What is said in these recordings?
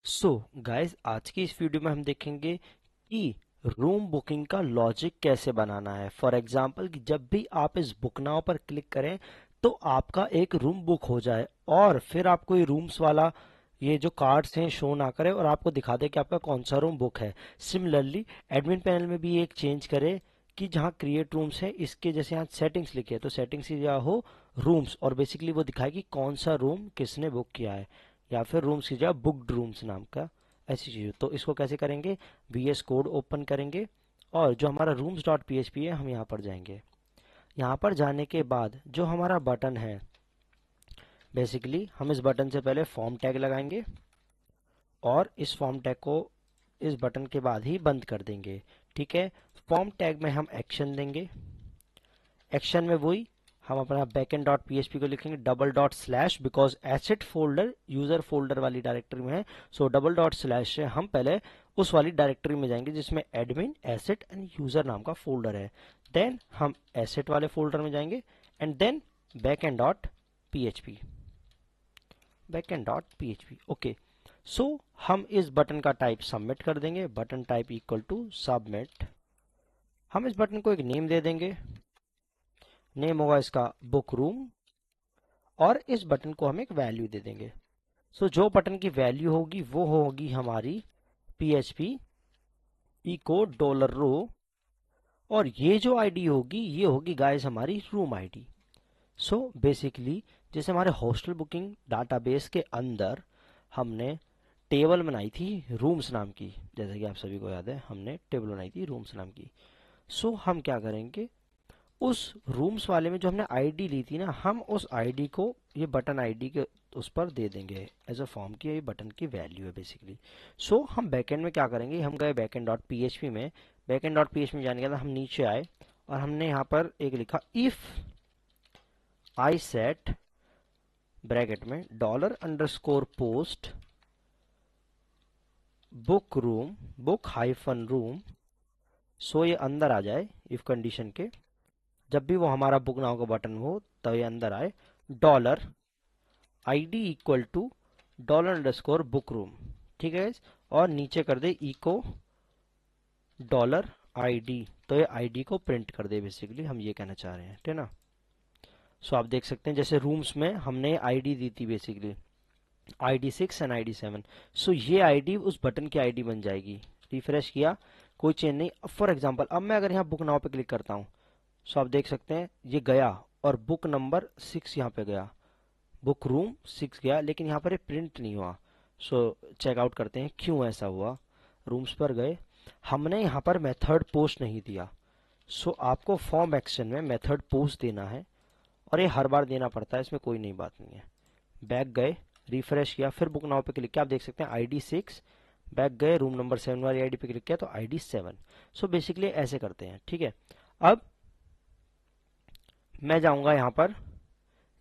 So guys, आज की इस वीडियो में हम देखेंगे कि रूम बुकिंग का लॉजिक कैसे बनाना है। फॉर एग्जांपल कि जब भी आप इस बुक नाउ पर क्लिक करें तो आपका एक रूम बुक हो जाए और फिर आपको ये रूम्स वाला ये जो कार्ड्स हैं शो ना करे और आपको दिखा दे कि आपका कौन सा रूम बुक है। सिमिलरली एडमिन पैनल में भी एक चेंज करें कि जहाँ क्रिएट रूम्स है इसके जैसे यहाँ सेटिंग्स लिखे है तो सेटिंग्स की जगह हो रूम्स और बेसिकली वो दिखाएगी कौन सा रूम किसने बुक किया है, या फिर रूम्स की जगह बुक्ड रूम्स नाम का ऐसी चीज़। तो इसको कैसे करेंगे, VS कोड ओपन करेंगे और जो हमारा रूम्स डॉट PHP है हम यहाँ पर जाएंगे। यहाँ पर जाने के बाद जो हमारा बटन है, बेसिकली हम इस बटन से पहले फॉर्म टैग लगाएंगे और इस फॉर्म टैग को इस बटन के बाद ही बंद कर देंगे। ठीक है, फॉर्म टैग में हम एक्शन देंगे। एक्शन में वही हम अपना बैकएंड डॉट पीएचपी को लिखेंगे double dot slash, because asset folder user folder वाली डायरेक्टरी में है। सो डबल डॉट स्लैश से हम पहले उस वाली डायरेक्टरी में जाएंगे जिसमें एडमिन एसेट एंड यूजर नाम का फोल्डर है। देन हम एसेट वाले फोल्डर में जाएंगे and then backend dot PHP, backend dot PHP. Okay, so हम इस बटन का टाइप सबमिट कर देंगे। Button type equal to submit. हम इस बटन को एक नेम दे देंगे। नेम होगा इसका बुक रूम और इस बटन को हम एक वैल्यू दे देंगे। सो जो बटन की वैल्यू होगी वो होगी हमारी PHP इको डॉलर रो और ये जो आईडी होगी ये होगी गाइस हमारी रूम आईडी। सो बेसिकली जैसे हमारे हॉस्टल बुकिंग डाटाबेस के अंदर हमने टेबल बनाई थी रूम्स नाम की, जैसे कि आप सभी को याद है हमने टेबल बनाई थी रूम्स नाम की। सो हम क्या करेंगे, उस रूम्स वाले में जो हमने आईडी ली थी ना, हम उस आईडी को ये बटन आईडी के उस पर दे देंगे एज अ फॉर्म की, ये बटन की वैल्यू है बेसिकली। सो हम बैकएंड में क्या करेंगे, हम गए बैकएंड डॉट पीएचपी में। बैकएंड डॉट पीएचपी में जाने के बाद हम नीचे आए और हमने यहाँ पर एक लिखा इफ आई सेट ब्रैकेट में dollar underscore POST book room book hyphen room. So ये अंदर आ जाए इफ कंडीशन के, जब भी वो हमारा बुक नाउ का बटन हो तो ये अंदर आए dollar ID equal to dollar underscore book room. ठीक है guys? और नीचे कर दे इको डॉलर आईडी, तो ये आईडी को प्रिंट कर दे, बेसिकली हम ये कहना चाह रहे हैं, ठीक है ना। सो आप देख सकते हैं जैसे रूम्स में हमने आईडी दी थी बेसिकली ID 6 एंड ID 7। सो ये आईडी उस बटन की आईडी बन जाएगी। रिफ्रेश किया, कोई चेंज नहीं। अब फॉर एग्जांपल अब मैं अगर यहाँ बुक नाउ पे क्लिक करता हूँ, सो आप देख सकते हैं ये गया और बुक नंबर 6 यहाँ पे गया, बुक रूम 6 गया, लेकिन यहाँ पर ये प्रिंट नहीं हुआ। सो चेकआउट करते हैं क्यों ऐसा हुआ। रूम्स पर गए, हमने यहाँ पर मेथड पोस्ट नहीं दिया। सो आपको फॉर्म एक्शन में मेथड पोस्ट देना है और ये हर बार देना पड़ता है, इसमें कोई नई बात नहीं है। बैक गए, रिफ्रेश किया, फिर बुक नाउ पे क्लिक किया, आप देख सकते हैं ID 6। बैक गए, रूम नंबर 7 वाली आईडी पे क्लिक किया तो ID 7। सो बेसिकली ऐसे करते हैं, ठीक है। अब मैं जाऊंगा यहाँ पर,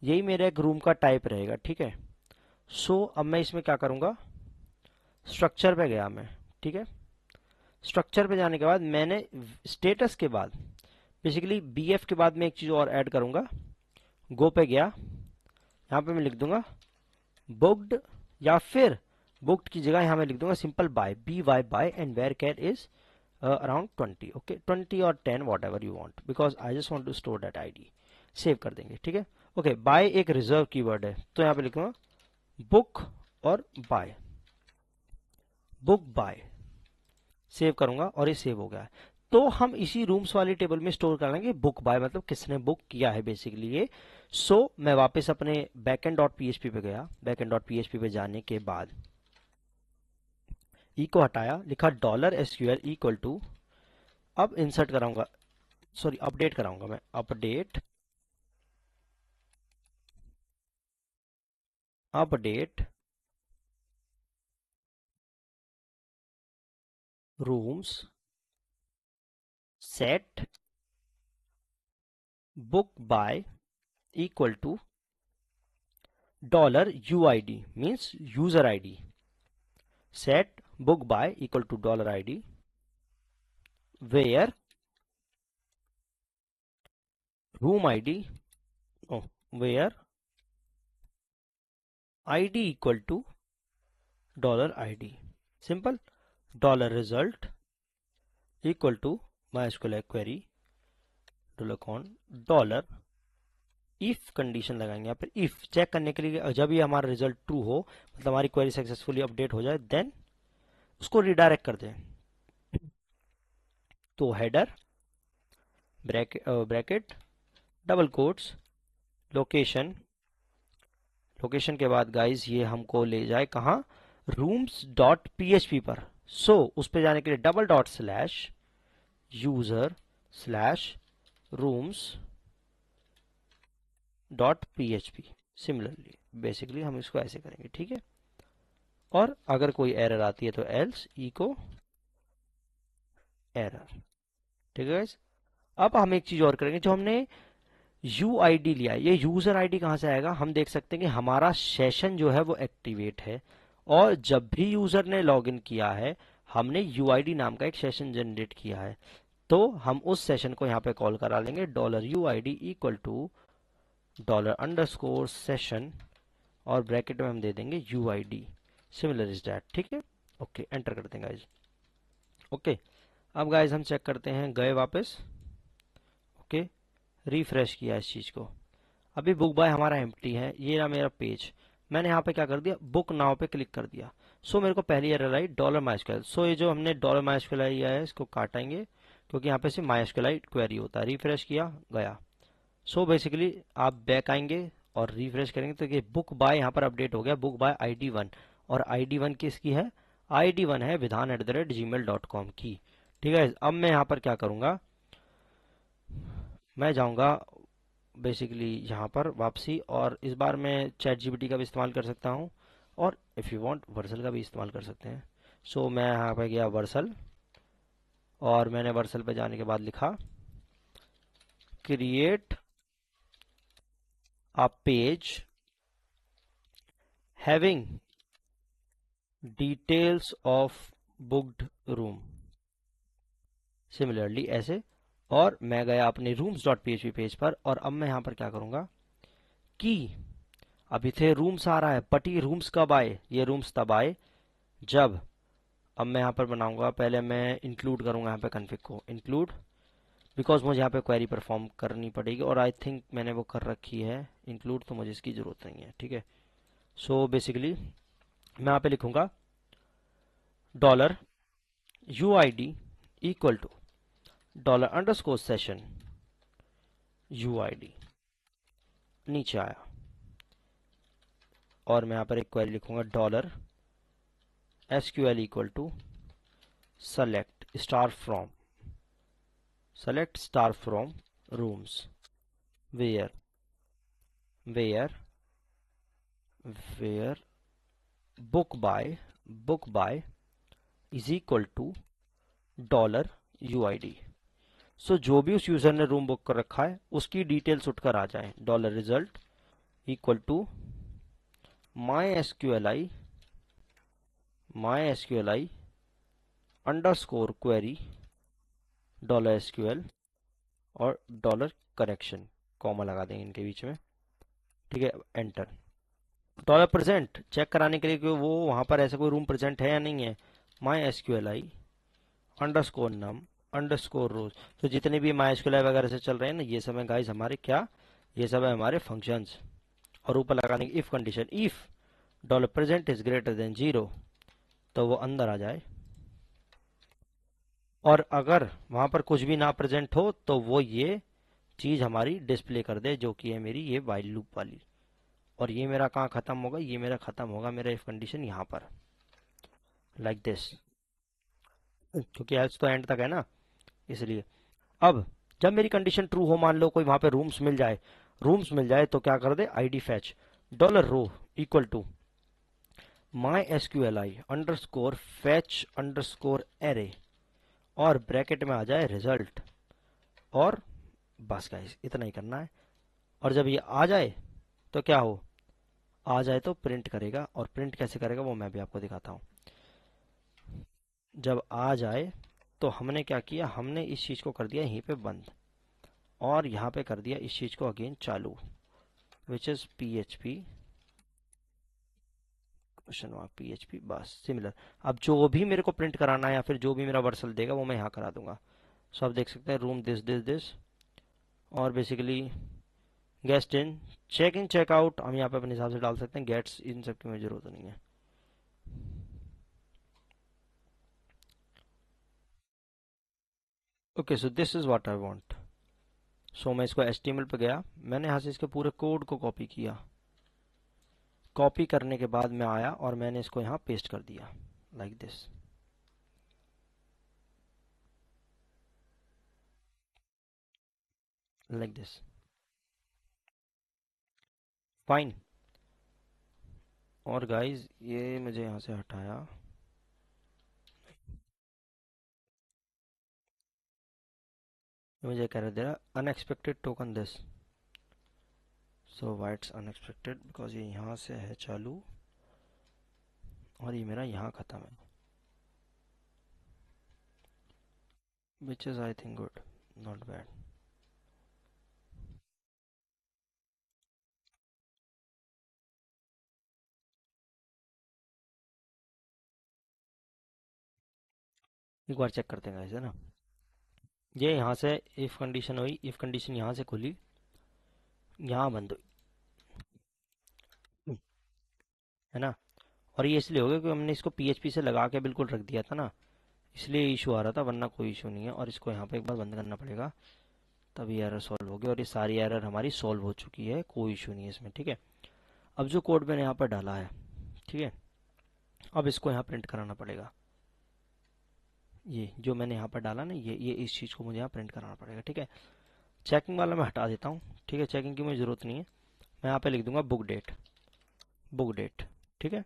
यही मेरा एक रूम का टाइप रहेगा, ठीक है। सो अब मैं इसमें क्या करूंगा, स्ट्रक्चर पे गया मैं, ठीक है। स्ट्रक्चर पे जाने के बाद मैंने स्टेटस के बाद बेसिकली BF के बाद मैं एक चीज और ऐड करूंगा। गो पे गया, यहाँ पे मैं लिख दूंगा बुक्ड, या फिर बुक्ड की जगह यहाँ मैं लिख दूंगा simple by, BY by, and where car is around 20। Okay, 20 और 10 whatever you want, because I just want to store that ID. Save कर देंगे, ठीक है। ओके, बाय एक रिजर्व कीवर्ड है तो यहाँ पे लिखूंगा बुक और बाय, बुक बाय। सेव करूंगा और ये सेव हो गया है। तो हम इसी रूम्स वाली टेबल में स्टोर कर लेंगे बुक बाय, मतलब किसने बुक किया है बेसिकली ये। सो मैं वापस अपने बैकएंड डॉट पीएचपी पे गया। बैकएंड डॉट पीएचपी पे जाने के बाद ई को हटाया, लिखा डॉलर SQL इक्वल टू, अब इंसर्ट कराऊंगा, सॉरी अपडेट कराऊंगा मैं, update update rooms set book by equal to dollar UID means user ID, set book by equal to dollar ID where room ID, where ID equal to dollar ID, simple. Dollar result equal to MySQL query dollar dollar if condition लगाएंगे यहाँ पर, if check करने के लिए जब ये हमारा result true हो, मतलब हमारी क्वेरी सक्सेसफुली अपडेट हो जाए, देन उसको रिडायरेक्ट कर दें। तो header bracket double quotes location, location के बाद गाइस ये हमको ले जाए कहाँ, rooms.php पर। सो उस पे जाने के लिए double dot slash user slash rooms dot php। Similarly basically हम इसको ऐसे करेंगे, ठीक है। और अगर कोई एरर आती है तो एल्स इको एरर, ठीक है गाइस। अब हम एक चीज और करेंगे, जो हमने UID लिया है, ये यूजर आईडी कहाँ से आएगा, हम देख सकते हैं कि हमारा सेशन जो है वो एक्टिवेट है, और जब भी यूजर ने लॉगिन किया है हमने UID नाम का एक सेशन जनरेट किया है, तो हम उस सेशन को यहाँ पे कॉल करा लेंगे $UID इक्वल टू $_सेशन, और ब्रैकेट में हम दे देंगे UID सिमिलर इज दैट, ठीक है। ओके, एंटर करते हैं गाइज। ओके, अब गाइज हम चेक करते हैं, गए वापस, ओके, रिफ्रेश किया इस चीज को। अभी बुक बाय हमारा एम्प्टी है, ये रहा मेरा पेज। मैंने यहाँ पे क्या कर दिया, बुक नाउ पे क्लिक कर दिया। सो मेरे को पहली एरर आई $MySQL। सो ये जो हमने $MySQL लिया है इसको काटेंगे, क्योंकि यहाँ पे सिर्फ MySQL क्वेरी होता है। रिफ्रेश किया, गया। सो बेसिकली आप बैक आएंगे और रिफ्रेश करेंगे तो ये बुक बाय यहाँ पर अपडेट हो गया, बुक बाय ID1। और ID1 किसकी है, ID1 है vidhan@gmail.com की, ठीक है। अब मैं यहाँ पर क्या करूंगा, मैं जाऊंगा बेसिकली यहाँ पर वापसी, और इस बार मैं चैट जीपीटी का भी इस्तेमाल कर सकता हूँ, और इफ़ यू वांट वर्सल का भी इस्तेमाल कर सकते हैं। सो मैं यहाँ पे गया वर्सल, और मैंने वर्सल पे जाने के बाद लिखा create a page having details of booked room, similarly ऐसे। और मैं गया अपने rooms.php पेज पर, और अब मैं यहाँ पर क्या करूँगा कि अब इथे रूम्स आ रहा है, बट ये रूम्स कब आए, ये रूम्स तब आए जब, अब मैं यहाँ पर बनाऊंगा, पहले मैं इंक्लूड करूंगा यहाँ पे कॉन्फ़िग को, इंक्लूड, बिकॉज मुझे यहाँ पे क्वेरी परफॉर्म करनी पड़ेगी, और आई थिंक मैंने वो कर रखी है इंक्लूड, तो मुझे इसकी जरूरत नहीं है, ठीक है। सो बेसिकली मैं यहाँ पे लिखूंगा $UID इक्वल टू $_सेशन UID, नीचे आया, और मैं यहाँ पर एक क्वेरी लिखूंगा $SQL equal to select star from rooms where where where book by is equal to $UID। सो जो भी उस यूजर ने रूम बुक कर रखा है उसकी डिटेल्स उठकर आ जाए, dollar result equal to MySQL underscore query $SQL, और $करेक्शन, कॉमा लगा देंगे इनके बीच में, ठीक है। एंटर। $प्रेजेंट चेक कराने के लिए कि वो वहां पर ऐसा कोई रूम प्रेजेंट है या नहीं है, MySQL अंडरस्कोर नम अंडरस्कोर रोज। तो जितने भी MySQL वगैरह से चल रहे हैं ना, ये सब है गाइस हमारे क्या, ये सब है हमारे फंक्शंस। और ऊपर लगाने की if condition, if $present is greater than 0, तो वो अंदर आ जाए, और अगर वहां पर कुछ भी ना प्रेजेंट हो तो वो ये चीज हमारी डिस्प्ले कर दे, जो कि है मेरी ये वाइल लूप वाली। और ये मेरा कहाँ खत्म होगा, ये मेरा खत्म होगा मेरा इफ कंडीशन यहाँ पर, लाइक दिस, क्योंकि एल्स तो एंड तक है ना, इसलिए। अब जब मेरी कंडीशन ट्रू हो, मान लो कोई वहां पे रूम्स मिल जाए, तो क्या कर दे, ID फैच $रो equal to MySQL underscore fetch underscore array, और ब्रैकेट में आ जाए रिजल्ट, और बस गाइस इतना ही करना है। और जब ये आ जाए तो क्या हो, आ जाए तो प्रिंट करेगा, और प्रिंट कैसे करेगा वो मैं भी आपको दिखाता हूँ। जब आ जाए तो हमने क्या किया, हमने इस चीज को कर दिया यहीं पे बंद, और यहाँ पे कर दिया इस चीज को अगेन चालू, which is PHP question mark PHP, बस सिमिलर। अब जो भी मेरे को प्रिंट कराना है या फिर जो भी मेरा वर्सल देगा वो मैं यहाँ करा दूंगा। सो आप देख सकते हैं रूम दिस दिस दिस, और basically guest in, check in check out हम यहाँ पे अपने हिसाब से डाल सकते हैं, गेट्स इन सब की मुझे जरूरत नहीं है। Okay, so this is what I want. So मैं इसको HTML पे गया, मैंने यहाँ से इसके पूरे कोड को कॉपी किया। कॉपी करने के बाद मैं आया और मैंने इसको यहाँ पेस्ट कर दिया like this. Like this, fine. और गाइस ये मुझे यहाँ से हटाया, मुझे कह रहा दे रहा unexpected token this. So why it's unexpected, because ये यहाँ से है चालू और ये मेरा यहाँ खत्म है, which is I think good, not bad. एक बार चेक करते हैं गाइस, है ना। ये यहाँ से इफ कंडीशन हुई, इफ कंडीशन यहाँ से खुली, यहाँ बंद हुई, है ना। और ये इसलिए हो गया कि हमने इसको PHP से लगा के बिल्कुल रख दिया था ना, इसलिए इशू आ रहा था, वरना कोई इशू नहीं है। और इसको यहाँ पे एक बार बंद करना पड़ेगा, तभी एरर सॉल्व हो गया। और ये सारी एरर हमारी सॉल्व हो चुकी है, कोई इशू नहीं है इसमें, ठीक है। अब जो कोड मैंने यहाँ पर डाला है, ठीक है, अब इसको यहाँ प्रिंट कराना पड़ेगा। ये जो मैंने यहाँ पर डाला ना, ये इस चीज़ को मुझे यहाँ प्रिंट कराना पड़ेगा, ठीक है। चेकिंग वाला मैं हटा देता हूँ, ठीक है, चेकिंग की मुझे ज़रूरत नहीं है। मैं यहाँ पे लिख दूंगा बुक डेट, बुक डेट, ठीक है।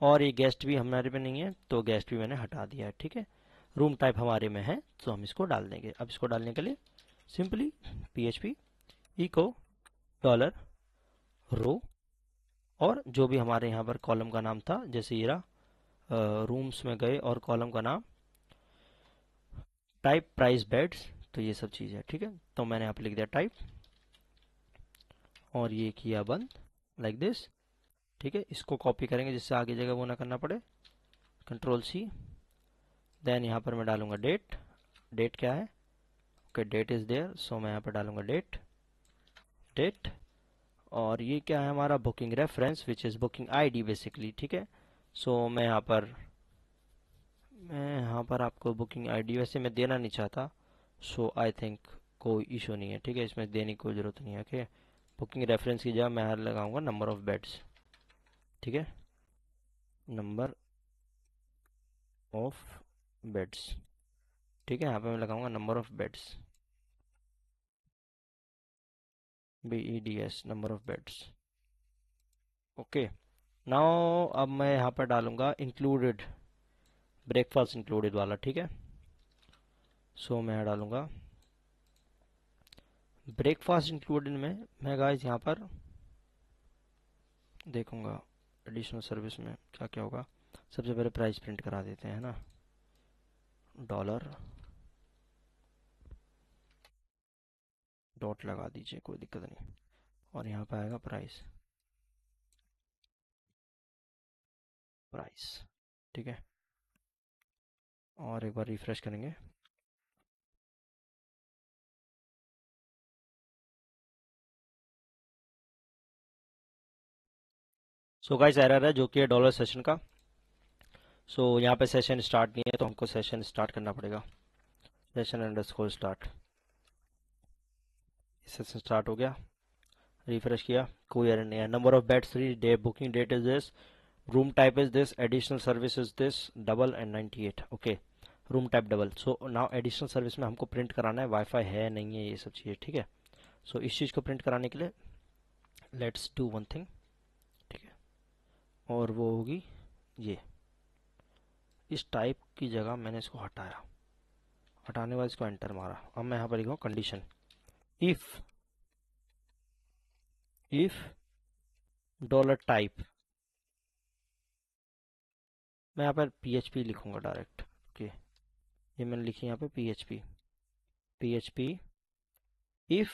और ये गेस्ट भी हमारे पे नहीं है, तो गेस्ट भी मैंने हटा दिया है, ठीक है। रूम टाइप हमारे में है, तो हम इसको डाल देंगे। अब इसको डालने के लिए सिंपली PHP इको डॉलर रो, और जो भी हमारे यहाँ पर कॉलम का नाम था, जैसे ये रहा रूम्स में गए और कॉलम का नाम टाइप प्राइस बेड्स, तो ये सब चीज़ है, ठीक है। तो मैंने यहाँ पे लिख दिया टाइप, और ये किया बंद लाइक दिस, ठीक है। इसको कॉपी करेंगे जिससे आगे जगह वो ना करना पड़े, Ctrl+C। देन यहाँ पर मैं डालूंगा डेट, डेट क्या है, ओके डेट इज देयर, सो मैं यहाँ पर डालूंगा डेट, डेट। और ये क्या है हमारा booking reference, which is booking ID basically, ठीक है। सो मैं यहाँ पर आपको बुकिंग ID वैसे मैं देना नहीं चाहता, सो आई थिंक कोई इशू नहीं है, ठीक है, इसमें देने की कोई ज़रूरत नहीं है, ओके। बुकिंग रेफरेंस की जगह मैं यहाँ लगाऊंगा नंबर ऑफ बेड्स, ठीक है, नंबर ऑफ बेड्स, ठीक है। यहाँ पे मैं लगाऊंगा number of beds, BEDS, number of beds, okay. Now अब मैं यहाँ पर डालूंगा इंक्लूडेड, ब्रेकफास्ट इंक्लूडेड वाला, ठीक है। सो मैं यहाँ डालूंगा ब्रेकफास्ट इंक्लूडेड में मैं गाइस यहाँ पर देखूंगा एडिशनल सर्विस में क्या क्या होगा। सबसे पहले प्राइस प्रिंट करा देते हैं, है ना, डॉलर डॉट लगा दीजिए, कोई दिक्कत नहीं। और यहाँ पे आएगा प्राइस, प्राइस, ठीक है। और एक बार रिफ्रेश करेंगे, सो गाइस एरर है जो कि है डॉलर सेशन का। सो यहाँ पे सेशन स्टार्ट नहीं है, तो हमको सेशन स्टार्ट करना पड़ेगा, session underscore start. Session start हो गया, रिफ्रेश किया, कोई एरर नहीं है। Number of beds 3, day booking date is this, room type is this, additional service is this, double and 98, okay. Room type double. So now additional service में हमको print कराना है वाईफाई है नहीं है ये सब चीज़ें, ठीक है। सो इस चीज़ को प्रिंट कराने के लिए लेट्स डू वन थिंग, ठीक है, और वो होगी ये, इस टाइप की जगह मैंने इसको हटाया, हटाने के बाद इसको एंटर मारा। अब मैं यहाँ पर लिखूँ condition, if if dollar type, मैं यहाँ पर PHP लिखूंगा डायरेक्ट, ओके। ये मैंने लिखी यहाँ पे PHP, PHP if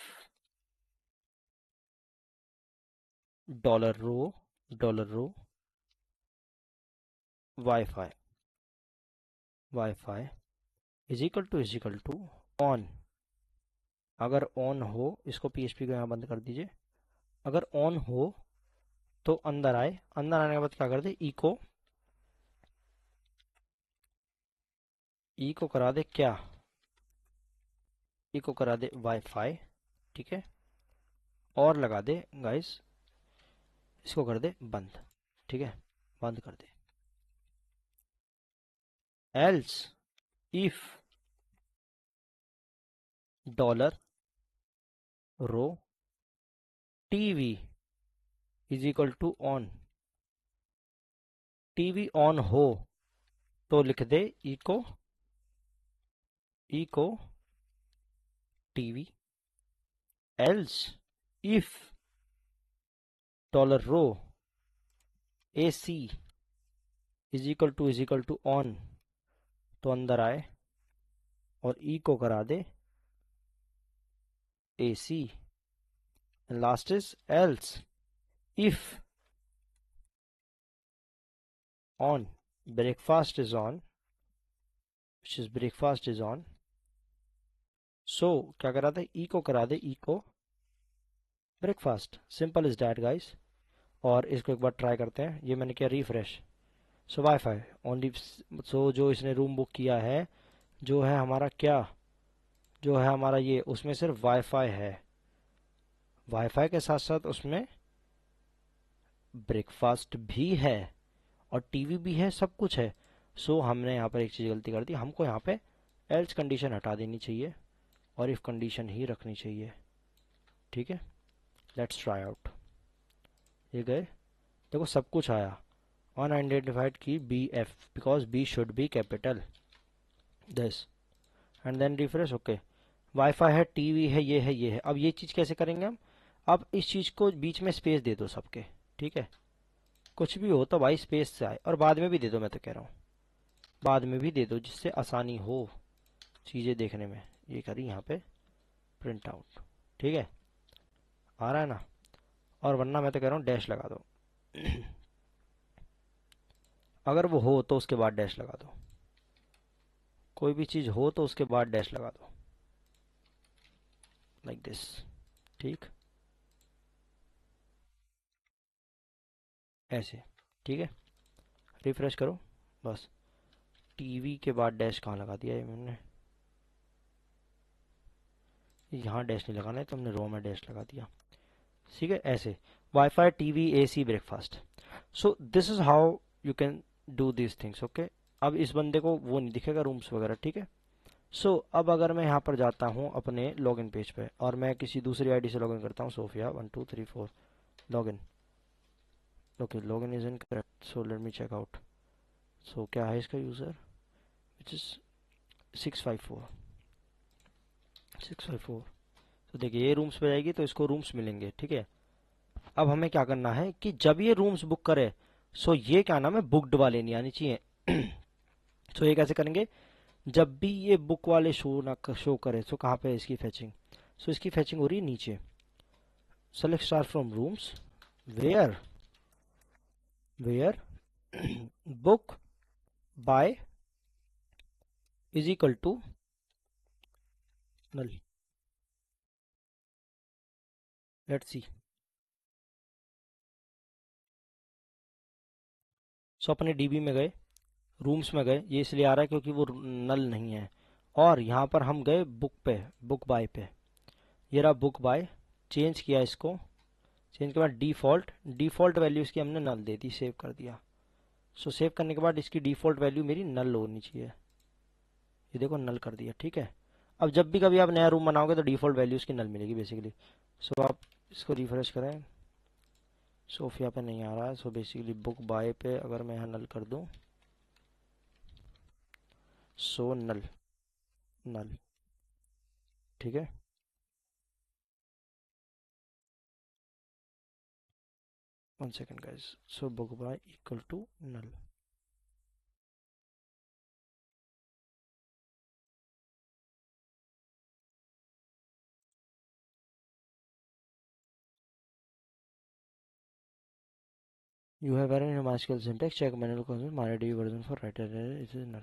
dollar row, dollar row wifi wifi is equal to on. अगर ऑन हो, इसको पीएचपी को यहाँ बंद कर दीजिए। अगर ऑन हो तो अंदर आए, अंदर आने के बाद क्या कर दे, ई को करा दे क्या, ई को करा दे वाईफाई, ठीक है, और लगा दे गाइस, इसको कर दे बंद, ठीक है, बंद कर दे। Else if dollar row TV is equal to on, TV on हो तो लिख दे echo TV. Else if dollar row AC is equal to on, तो अंदर आए और ई को करा दे AC. Last is else if on breakfast is on, which is breakfast is on, so क्या करा दे, ई को करा दे इको breakfast. Simple is that guys. और इसको एक बार ट्राई करते हैं, ये मैंने किया रिफ्रेश। सो वाईफाई ओनली, सो जो इसने रूम बुक किया है, जो है हमारा क्या, जो है हमारा ये, उसमें सिर्फ वाईफाई है, वाईफाई के साथ साथ उसमें ब्रेकफास्ट भी है और टीवी भी है, सब कुछ है। सो हमने यहाँ पर एक चीज़ गलती कर दी, हमको यहाँ पे एल्स कंडीशन हटा देनी चाहिए और इफ कंडीशन ही रखनी चाहिए, ठीक है। Let's try out. ये गए, देखो सब कुछ आया। अनआइडेंटिफाइड की B F, because B should be capital this, and then refresh. Okay, wifi है, टीवी है, ये है, ये है। अब ये चीज़ कैसे करेंगे हम, अब इस चीज़ को बीच में स्पेस दे दो सबके, ठीक है। कुछ भी हो तो भाई स्पेस से आए, और बाद में भी दे दो, मैं तो कह रहा हूँ बाद में भी दे दो, जिससे आसानी हो चीज़ें देखने में। ये करी यहाँ पे प्रिंट आउट, ठीक है, आ रहा है ना। और वरना मैं तो कह रहा हूँ डैश लगा दो अगर वो हो तो उसके बाद डैश लगा दो, कोई भी चीज़ हो तो उसके बाद डैश लगा दो, लाइक दिस, ठीक, ऐसे, ठीक है। रिफ्रेश करो बस। टीवी के बाद डैश कहाँ लगा दिया है मैंने, यहाँ डैश नहीं लगाना है तो हमने रो में डैश लगा दिया, ठीक है, ऐसे। Wifi, TV, AC, breakfast. So this is how you can do this things, okay. अब इस बंदे को वो नहीं दिखेगा रूम्स वगैरह, ठीक है। अब अगर मैं यहाँ पर जाता हूँ अपने लॉगिन पेज पे और मैं किसी दूसरी आईडी से लॉगिन करता हूँ, Sophia 1234 login. Okay, login is incorrect, so let me check out. So क्या है इसका यूज़र, विच इज 654। तो देखिए ये रूम्स पे जाएगी तो इसको रूम्स मिलेंगे, ठीक है। अब हमें क्या करना है कि जब ये रूम्स बुक करे, ये क्या नाम है, बुकड वाले नहीं आनी चाहिए ये कैसे करेंगे, जब भी ये बुक वाले शो करे, कहाँ पे है इसकी फैचिंग, इसकी फैचिंग हो रही है नीचे। Select star from rooms, where where book by is equal to null. Let's see. अपने डीबी में गए, रूम्स में गए, ये इसलिए आ रहा है क्योंकि वो नल नहीं है। और यहाँ पर हम गए बुक पे, बुक बाय पे, ये रहा बुक बाय। चेंज किया इसको, चेंज के बाद डिफ़ॉल्ट, डिफ़ॉल्ट वैल्यू इसकी हमने नल दे दी, सेव कर दिया। सेव करने के बाद इसकी डिफ़ॉल्ट वैल्यू मेरी नल होनी चाहिए, ये देखो नल कर दिया, ठीक है। अब जब भी कभी आप नया रूम बनाओगे तो डिफ़ॉल्ट वैल्यू इसकी नल मिलेगी बेसिकली। आप इसको रिफ्रेश करें, सोफिया पे नहीं आ रहा है, बेसिकली बुक बाय पे अगर मैं यहाँ नल कर दूँ, नल, नल, ठीक है। One second guys, book by equal to null. You have error in MySQL syntax. Check manual constant. MariaDB version for writer error is null.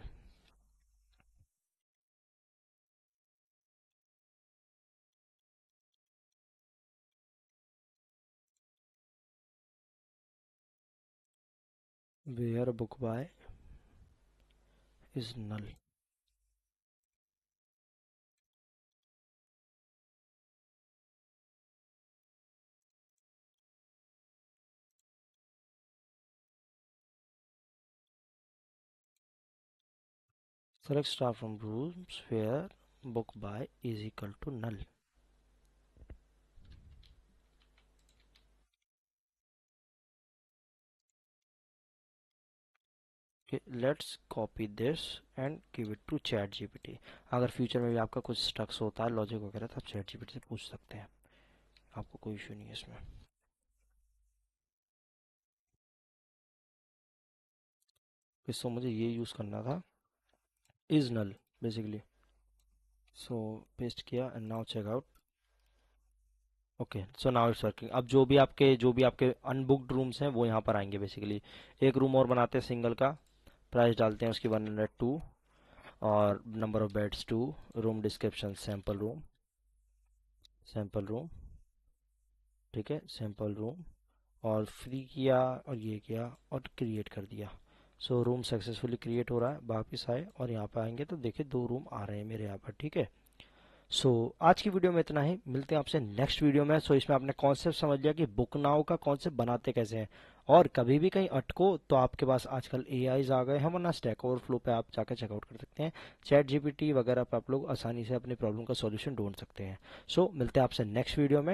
Where book by is null. Select star from rooms where book by is equal to null. Okay, let's copy this and give it to ChatGPT. अगर future में भी आपका कुछ स्टक्स होता है logic वगैरह तो आप ChatGPT से पूछ सकते हैं, आपको कोई इशू नहीं है इसमें। इसको मुझे ये यूज़ करना था, is null basically. So paste किया and now check out. Okay, so now it's working. अब जो भी आपके अनबुक्ड रूम्स हैं वो यहाँ पर आएंगे बेसिकली। एक रूम और बनाते हैं सिंगल का, प्राइस डालते हैं उसकी 102 और number of beds 2, room description sample room, ठीक है, सैम्पल रूम, और फ्री किया और ये किया और क्रिएट कर दिया। सो रूम सक्सेसफुली क्रिएट हो रहा है। वापिस आए और यहाँ पे आएंगे तो देखिए 2 रूम आ रहे हैं मेरे यहाँ पर, ठीक है। सो आज की वीडियो में इतना ही, मिलते हैं आपसे नेक्स्ट वीडियो में। इसमें आपने कॉन्सेप्ट समझ लिया कि बुक नाउ का कॉन्सेप्ट बनाते कैसे हैं, और कभी भी कहीं अटको तो आपके पास आजकल एआईज आ गए हैं, वरना स्टैक ओवरफ्लो पे आप जाकर चेकआउट कर सकते हैं। चैट जीपीटी वगैरह पे आप लोग आसानी से अपनी प्रॉब्लम का सॉल्यूशन ढूंढ सकते हैं। मिलते हैं आपसे नेक्स्ट वीडियो में।